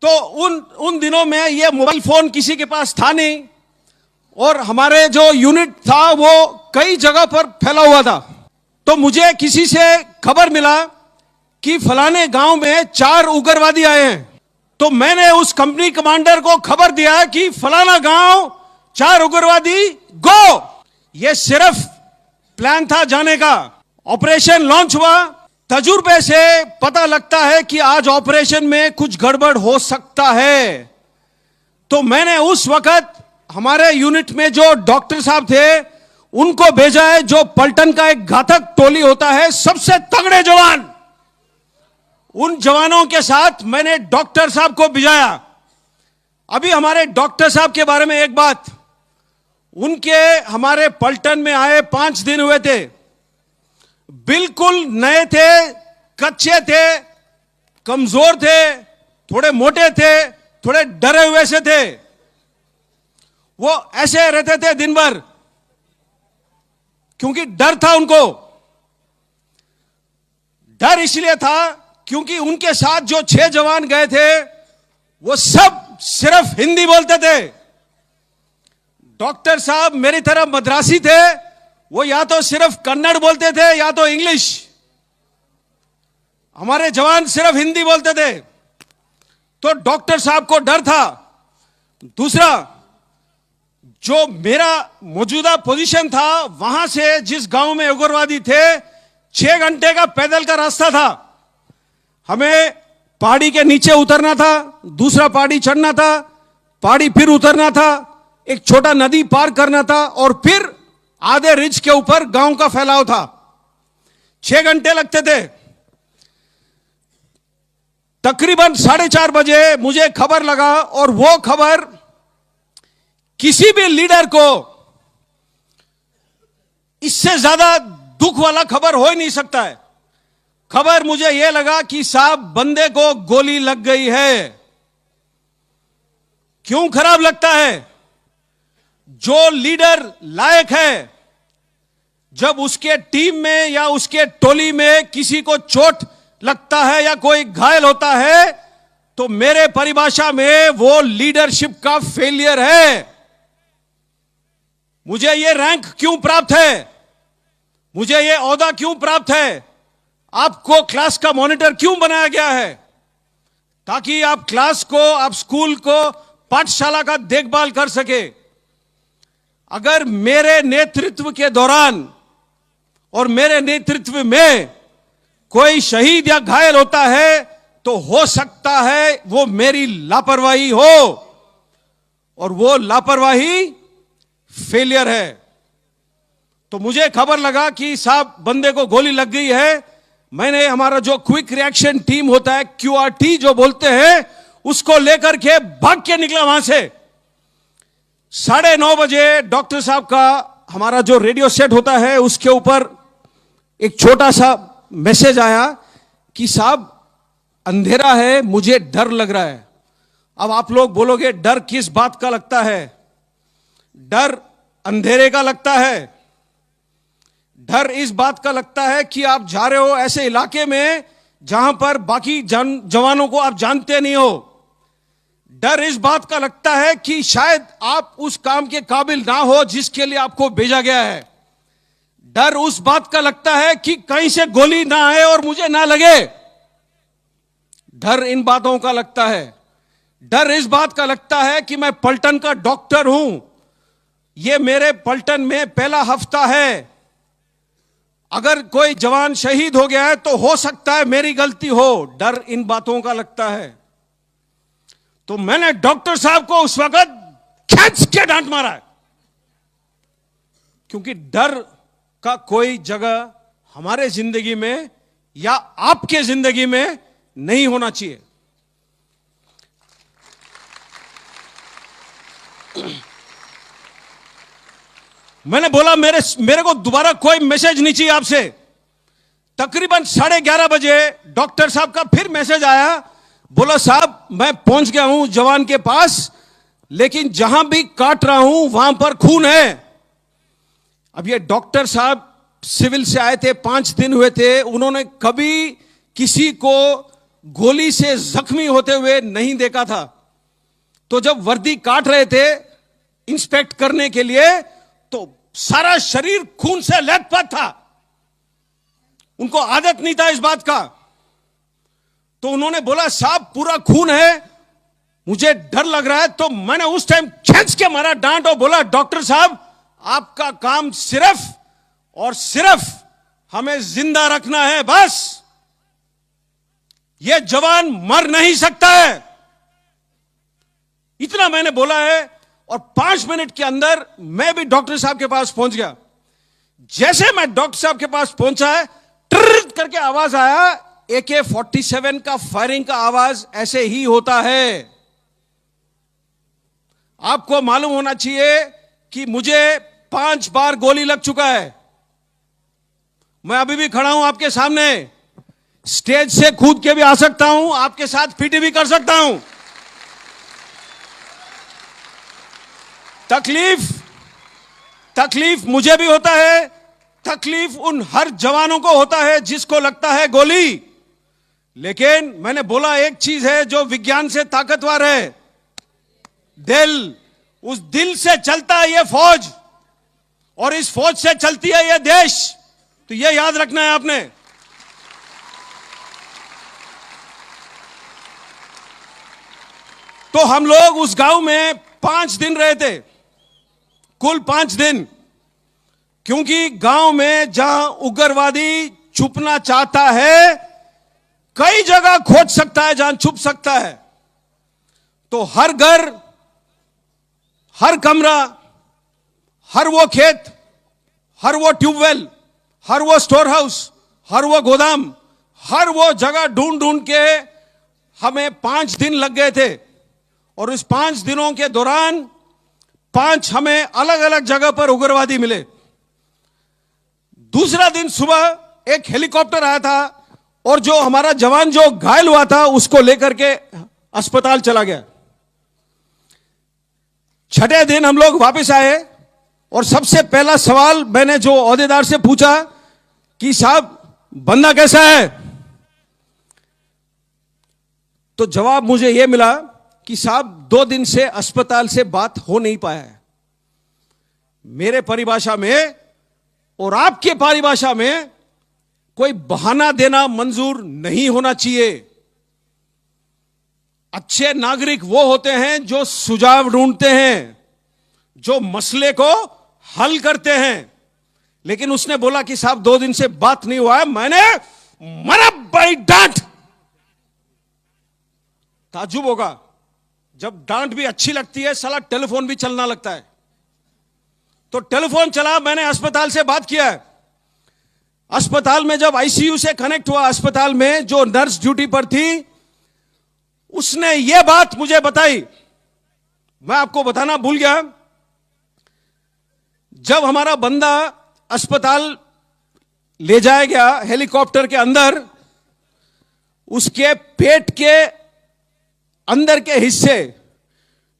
तो उन दिनों में ये मोबाइल फोन किसी के पास था नहीं, और हमारे जो यूनिट था वो कई जगह पर फैला हुआ था। तो मुझे किसी से खबर मिला कि फलाने गांव में 4 उग्रवादी आए हैं। तो मैंने उस कंपनी कमांडर को खबर दिया कि फलाना गांव 4 उग्रवादी गो। ये सिर्फ प्लान था जाने का। ऑपरेशन लॉन्च हुआ। तजुर्बे से पता लगता है कि आज ऑपरेशन में कुछ गड़बड़ हो सकता है। तो मैंने उस वक्त हमारे यूनिट में जो डॉक्टर साहब थे उनको भेजा है, जो पलटन का एक घातक टोली होता है, सबसे तगड़े जवान। उन जवानों के साथ मैंने डॉक्टर साहब को भिजाया। अभी हमारे डॉक्टर साहब के बारे में एक बात, उनके हमारे पलटन में आए 5 दिन हुए थे। बिल्कुल नए थे, कच्चे थे, कमजोर थे, थोड़े मोटे थे, थोड़े डरे हुए से थे। वो ऐसे रहते थे दिन भर, क्योंकि डर था उनको। डर इसलिए था क्योंकि उनके साथ जो 6 जवान गए थे वो सब सिर्फ हिंदी बोलते थे। डॉक्टर साहब मेरी तरह मद्रासी थे, वो या तो सिर्फ कन्नड़ बोलते थे या तो इंग्लिश। हमारे जवान सिर्फ हिंदी बोलते थे। तो डॉक्टर साहब को डर था। दूसरा, जो मेरा मौजूदा पोजीशन था, वहां से जिस गांव में उग्रवादी थे 6 घंटे का पैदल का रास्ता था। हमें पहाड़ी के नीचे उतरना था, दूसरा पहाड़ी चढ़ना था, पहाड़ी फिर उतरना था, एक छोटा नदी पार करना था, और फिर आधे रिज के ऊपर गांव का फैलाव था। 6 घंटे लगते थे। तकरीबन 4:30 बजे मुझे खबर लगा, और वो खबर किसी भी लीडर को इससे ज्यादा दुख वाला खबर हो ही नहीं सकता है। खबर मुझे यह लगा कि साहब बंदे को गोली लग गई है। क्यों खराब लगता है? जो लीडर लायक है, जब उसके टीम में या उसके टोली में किसी को चोट लगता है या कोई घायल होता है, तो मेरे परिभाषा में वो लीडरशिप का फेलियर है। मुझे ये रैंक क्यों प्राप्त है? मुझे ये ओहदा क्यों प्राप्त है? आपको क्लास का मॉनिटर क्यों बनाया गया है? ताकि आप क्लास को, आप स्कूल को, पाठशाला का देखभाल कर सके। अगर मेरे नेतृत्व के दौरान और मेरे नेतृत्व में कोई शहीद या घायल होता है, तो हो सकता है वो मेरी लापरवाही हो, और वो लापरवाही फेलियर है। तो मुझे खबर लगा कि साहब बंदे को गोली लग गई है। मैंने हमारा जो क्विक रिएक्शन टीम होता है, QRT जो बोलते हैं, उसको लेकर के भाग के निकला वहां से। 9:30 बजे डॉक्टर साहब का हमारा जो रेडियो सेट होता है उसके ऊपर एक छोटा सा मैसेज आया कि साहब अंधेरा है, मुझे डर लग रहा है। अब आप लोग बोलोगे डर किस बात का लगता है? डर अंधेरे का लगता है। डर इस बात का लगता है कि आप जा रहे हो ऐसे इलाके में जहां पर बाकी जवानों को आप जानते नहीं हो। डर इस बात का लगता है कि शायद आप उस काम के काबिल ना हो जिसके लिए आपको भेजा गया है। डर उस बात का लगता है कि कहीं से गोली ना आए और मुझे ना लगे। डर इन बातों का लगता है। डर इस बात का लगता है कि मैं पलटन का डॉक्टर हूं, ये मेरे पलटन में पहला हफ्ता है, अगर कोई जवान शहीद हो गया है तो हो सकता है मेरी गलती हो। डर इन बातों का लगता है। तो मैंने डॉक्टर साहब को उस वक्त खींच के डांट मारा है, क्योंकि डर का कोई जगह हमारे जिंदगी में या आपके जिंदगी में नहीं होना चाहिए। मैंने बोला मेरे को दोबारा कोई मैसेज नहीं चाहिए आपसे। तकरीबन 11:30 बजे डॉक्टर साहब का फिर मैसेज आया। बोला साहब मैं पहुंच गया हूं जवान के पास, लेकिन जहां भी काट रहा हूं वहां पर खून है। अब ये डॉक्टर साहब सिविल से आए थे, 5 दिन हुए थे, उन्होंने कभी किसी को गोली से जख्मी होते हुए नहीं देखा था। तो जब वर्दी काट रहे थे इंस्पेक्ट करने के लिए, तो सारा शरीर खून से लथपथ था। उनको आदत नहीं था इस बात का। तो उन्होंने बोला साहब पूरा खून है, मुझे डर लग रहा है। तो मैंने उस टाइम खींच के मारा डांट और बोला डॉक्टर साहब आपका काम सिर्फ और सिर्फ हमें जिंदा रखना है, बस। यह जवान मर नहीं सकता है, इतना मैंने बोला है। और 5 मिनट के अंदर मैं भी डॉक्टर साहब के पास पहुंच गया। जैसे मैं डॉक्टर साहब के पास पहुंचा है, ट्रर करके आवाज आया, AK-47 का फायरिंग का आवाज ऐसे ही होता है। आपको मालूम होना चाहिए कि मुझे 5 बार गोली लग चुका है। मैं अभी भी खड़ा हूं आपके सामने, स्टेज से कूद के भी आ सकता हूं, आपके साथ पीटी भी कर सकता हूं। तकलीफ मुझे भी होता है, तकलीफ उन हर जवानों को होता है जिसको लगता है गोली। लेकिन मैंने बोला एक चीज है जो विज्ञान से ताकतवर है, दिल। उस दिल से चलता है यह फौज, और इस फौज से चलती है यह देश। तो यह याद रखना है आपने। तो हम लोग उस गांव में 5 दिन रहे थे, कुल 5 दिन। क्योंकि गांव में जहां उग्रवादी छुपना चाहता है, कई जगह खोज सकता है जहां छुप सकता है। तो हर घर, हर कमरा, हर वो खेत, हर वो ट्यूबवेल, हर वो स्टोर हाउस, हर वो गोदाम, हर वो जगह ढूंढ ढूंढ के हमें 5 दिन लग गए थे। और इस 5 दिनों के दौरान 5 हमें अलग अलग जगह पर उग्रवादी मिले। दूसरा दिन सुबह एक हेलीकॉप्टर आया था, और जो हमारा जवान जो घायल हुआ था उसको लेकर के अस्पताल चला गया। छठे दिन हम लोग वापस आए, और सबसे पहला सवाल मैंने जो ओहदेदार से पूछा कि साहब बंदा कैसा है, तो जवाब मुझे यह मिला कि साहब 2 दिन से अस्पताल से बात हो नहीं पाया है। मेरे परिभाषा में और आपके परिभाषा में कोई बहाना देना मंजूर नहीं होना चाहिए। अच्छे नागरिक वो होते हैं जो सुझाव ढूंढते हैं, जो मसले को हल करते हैं। लेकिन उसने बोला कि साहब 2 दिन से बात नहीं हुआ है। मैंने मरा भाई डांट। ताज्जुब होगा, जब डांट भी अच्छी लगती है, साला टेलीफोन भी चलना लगता है। तो टेलीफोन चला, मैंने अस्पताल से बात किया। अस्पताल में जब आईसीयू से कनेक्ट हुआ, अस्पताल में जो नर्स ड्यूटी पर थी, उसने यह बात मुझे बताई, मैं आपको बताना भूल गया। जब हमारा बंदा अस्पताल ले जाया गया हेलीकॉप्टर के अंदर, उसके पेट के अंदर के हिस्से,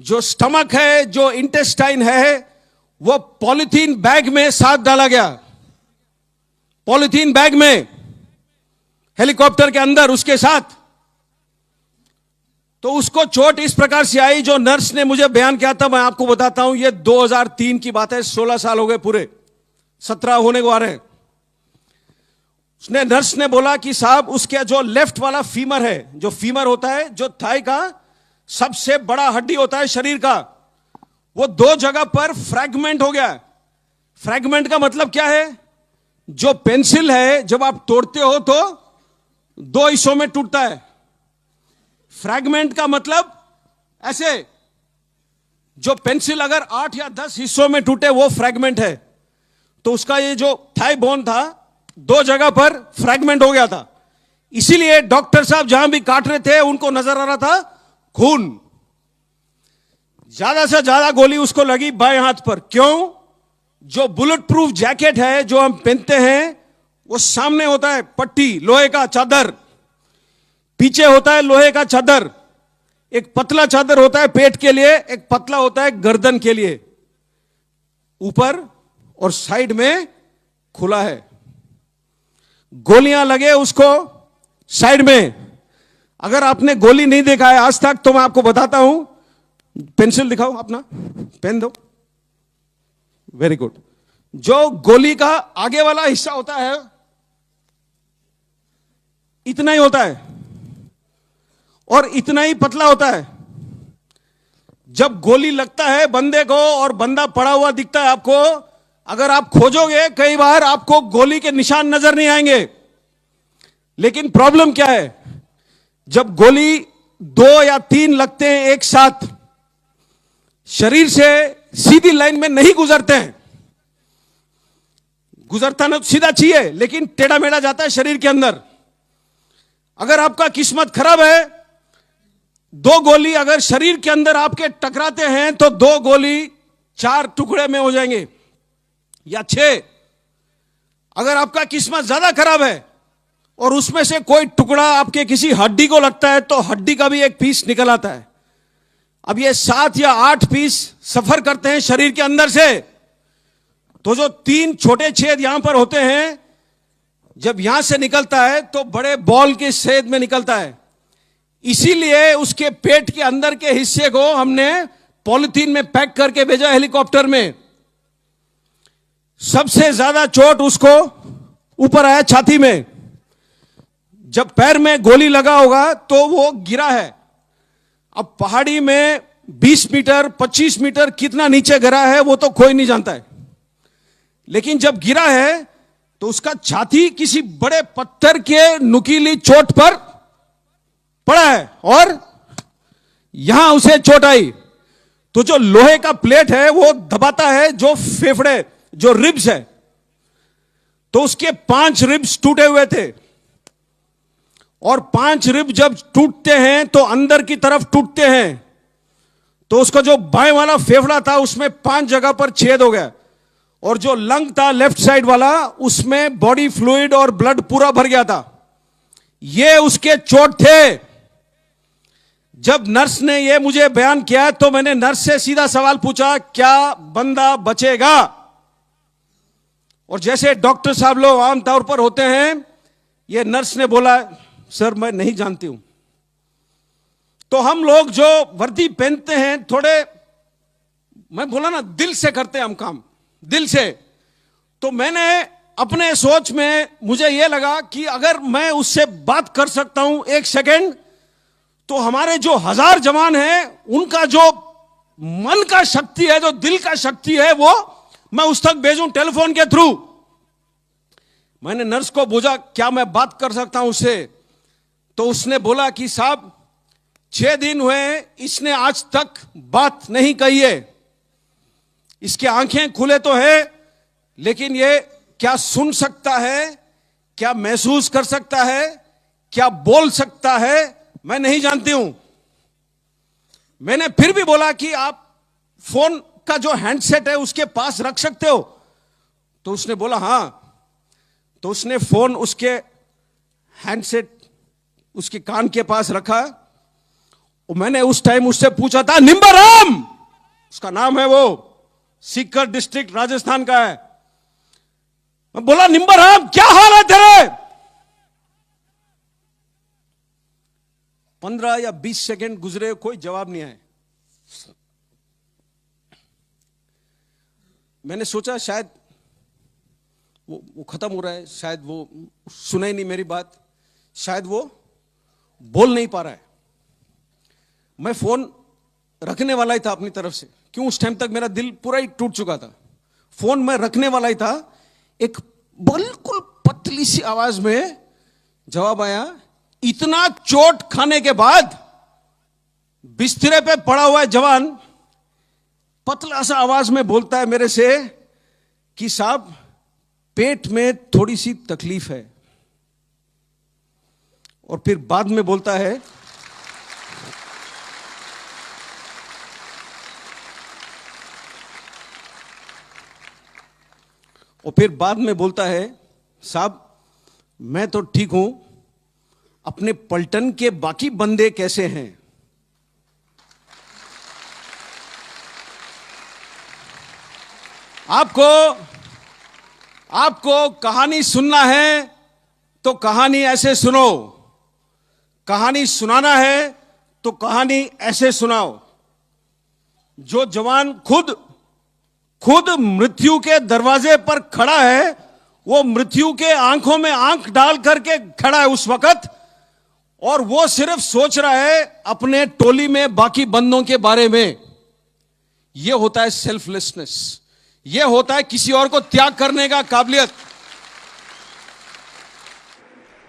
जो स्टमक है, जो इंटेस्टाइन है, वो पॉलिथीन बैग में साथ डाला गया। पॉलिथीन बैग में हेलीकॉप्टर के अंदर उसके साथ। तो उसको चोट इस प्रकार से आई, जो नर्स ने मुझे बयान किया था, मैं आपको बताता हूं। यह 2003 की बात है, 16 साल हो गए पूरे, 17 होने को आ रहे हैं। उसने, नर्स ने बोला कि साहब उसके जो लेफ्ट वाला फीमर है, जो फीमर होता है, जो थाई का सबसे बड़ा हड्डी होता है शरीर का, वो 2 जगह पर फ्रैगमेंट हो गया। फ्रैगमेंट का मतलब क्या है? जो पेंसिल है जब आप तोड़ते हो तो 2 हिस्सों में टूटता है। फ्रैगमेंट का मतलब ऐसे, जो पेंसिल अगर 8 या 10 हिस्सों में टूटे वो फ्रैगमेंट है। तो उसका ये जो थाई बोन था, 2 जगह पर फ्रैगमेंट हो गया था। इसीलिए डॉक्टर साहब जहां भी काट रहे थे उनको नजर आ रहा था खून। ज्यादा से ज्यादा गोली उसको लगी बाएं हाथ पर। क्यों? जो बुलेट प्रूफ जैकेट है जो हम पहनते हैं, वो सामने होता है पट्टी, लोहे का चादर, पीछे होता है लोहे का चादर। एक पतला चादर होता है पेट के लिए, एक पतला होता है गर्दन के लिए। ऊपर और साइड में खुला है। गोलियां लगे उसको साइड में। अगर आपने गोली नहीं देखा है आज तक तो मैं आपको बताता हूं, पेंसिल दिखाओ, अपना पेन दो, वेरी गुड। जो गोली का आगे वाला हिस्सा होता है इतना ही होता है और इतना ही पतला होता है। जब गोली लगता है बंदे को और बंदा पड़ा हुआ दिखता है आपको, अगर आप खोजोगे कई बार आपको गोली के निशान नजर नहीं आएंगे। लेकिन प्रॉब्लम क्या है, जब गोली 2 या 3 लगते हैं एक साथ, शरीर से सीधी लाइन में नहीं गुजरते हैं। गुजरता ना तो सीधा चाहिए, लेकिन टेढ़ा मेढ़ा जाता है शरीर के अंदर। अगर आपका किस्मत खराब है, 2 गोली अगर शरीर के अंदर आपके टकराते हैं तो 2 गोली 4 टुकड़े में हो जाएंगे या 6। अगर आपका किस्मत ज्यादा खराब है और उसमें से कोई टुकड़ा आपके किसी हड्डी को लगता है तो हड्डी का भी एक पीस निकल आता है। अब ये 7 या 8 पीस सफर करते हैं शरीर के अंदर से, तो जो 3 छोटे छेद यहां पर होते हैं, जब यहां से निकलता है तो बड़े बॉल के छेद में निकलता है। इसीलिए उसके पेट के अंदर के हिस्से को हमने पॉलिथीन में पैक करके भेजा हेलीकॉप्टर में। सबसे ज्यादा चोट उसको ऊपर आया छाती में। जब पैर में गोली लगा होगा तो वो गिरा है। अब पहाड़ी में 20 मीटर 25 मीटर कितना नीचे गिरा है वो तो कोई नहीं जानता है, लेकिन जब गिरा है तो उसका छाती किसी बड़े पत्थर के नुकीली चोट पर पड़ा है और यहां उसे चोट आई। तो जो लोहे का प्लेट है वो दबाता है जो फेफड़े, जो रिब्स है, तो उसके 5 रिब्स टूटे हुए थे। और 5 रिब जब टूटते हैं तो अंदर की तरफ टूटते हैं, तो उसका जो बाएं वाला फेफड़ा था उसमें 5 जगह पर छेद हो गया, और जो लंग था लेफ्ट साइड वाला उसमें बॉडी फ्लूइड और ब्लड पूरा भर गया था। ये उसके चोट थे। जब नर्स ने ये मुझे बयान किया तो मैंने नर्स से सीधा सवाल पूछा, क्या बंदा बचेगा? और जैसे डॉक्टर साहब लोग आमतौर पर होते हैं, ये नर्स ने बोला, सर मैं नहीं जानती हूं। तो हम लोग जो वर्दी पहनते हैं थोड़े, मैं बोला ना, दिल से करते हैं हम काम, दिल से। तो मैंने अपने सोच में मुझे यह लगा कि अगर मैं उससे बात कर सकता हूं 1 सेकेंड, तो हमारे जो 1000 जवान हैं उनका जो मन का शक्ति है, जो दिल का शक्ति है, वो मैं उस तक भेजूं टेलीफोन के थ्रू। मैंने नर्स को पूछा, क्या मैं बात कर सकता हूं उससे? तो उसने बोला कि साहब 6 दिन हुए, इसने आज तक बात नहीं कही है। इसके आंखें खुले तो है, लेकिन ये क्या सुन सकता है, क्या महसूस कर सकता है, क्या बोल सकता है, मैं नहीं जानती हूं। मैंने फिर भी बोला कि आप फोन का जो हैंडसेट है उसके पास रख सकते हो? तो उसने बोला हां। तो उसने फोन उसके हैंडसेट उसके कान के पास रखा, और मैंने उस टाइम उससे पूछा था, निम्बाराम उसका नाम है, वो सीकर डिस्ट्रिक्ट राजस्थान का है। मैं बोला, निम्बाराम क्या हाल है तेरे? 15 या 20 सेकंड गुजरे, कोई जवाब नहीं आया। मैंने सोचा शायद वो खत्म हो रहा है, शायद वो सुना ही नहीं मेरी बात, शायद वो बोल नहीं पा रहा है। मैं फोन रखने वाला ही था अपनी तरफ से, क्यों उस टाइम तक मेरा दिल पूरा ही टूट चुका था। फोन मैं रखने वाला ही था, एक बिल्कुल पतली सी आवाज में जवाब आया। इतना चोट खाने के बाद बिस्तरे पे पड़ा हुआ जवान पतला सा आवाज में बोलता है मेरे से कि साहब पेट में थोड़ी सी तकलीफ है। और फिर बाद में बोलता है, साहब मैं तो ठीक हूं, अपने पलटन के बाकी बंदे कैसे हैं? आपको कहानी सुनना है तो कहानी ऐसे सुनो। कहानी सुनाना है तो कहानी ऐसे सुनाओ। जो जवान खुद मृत्यु के दरवाजे पर खड़ा है, वो मृत्यु के आंखों में आंख डाल करके खड़ा है उस वक्त, और वो सिर्फ सोच रहा है अपने टोली में बाकी बंदों के बारे में। यह होता है सेल्फलेसनेस, यह होता है किसी और को त्याग करने का काबिलियत।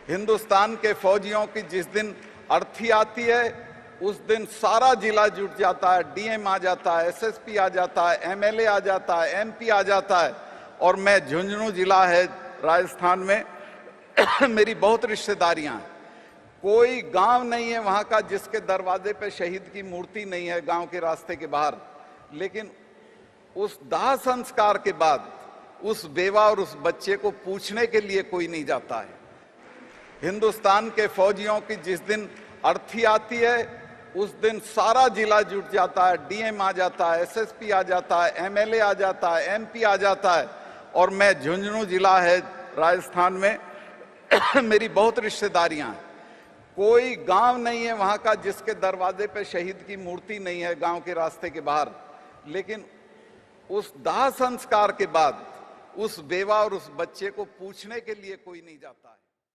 हिंदुस्तान के फौजियों की जिस दिन अर्थी आती है, उस दिन सारा जिला जुट जाता है, डीएम आ जाता है, एसएसपी आ जाता है, एमएलए आ जाता है, एमपी आ जाता है। और मैं झुंझुनू जिला है राजस्थान में, मेरी बहुत रिश्तेदारियां हैं। कोई गांव नहीं है वहां का जिसके दरवाजे पे शहीद की मूर्ति नहीं है, गांव के रास्ते के बाहर। लेकिन उस दाह संस्कार के बाद उस बेवा और उस बच्चे को पूछने के लिए कोई नहीं जाता है। हिंदुस्तान के फौजियों की जिस दिन अर्थी आती है, उस दिन सारा जिला जुट जाता है, डीएम आ जाता है, एसएसपी आ जाता है, एमएलए आ जाता है, एमपी आ जाता है। और मैं झुंझुनू जिला है राजस्थान में, मेरी बहुत रिश्तेदारियां हैं। कोई गांव नहीं है वहां का जिसके दरवाजे पे शहीद की मूर्ति नहीं है, गांव के रास्ते के बाहर। लेकिन उस दाह संस्कार के बाद उस बेवा और उस बच्चे को पूछने के लिए कोई नहीं जाता है।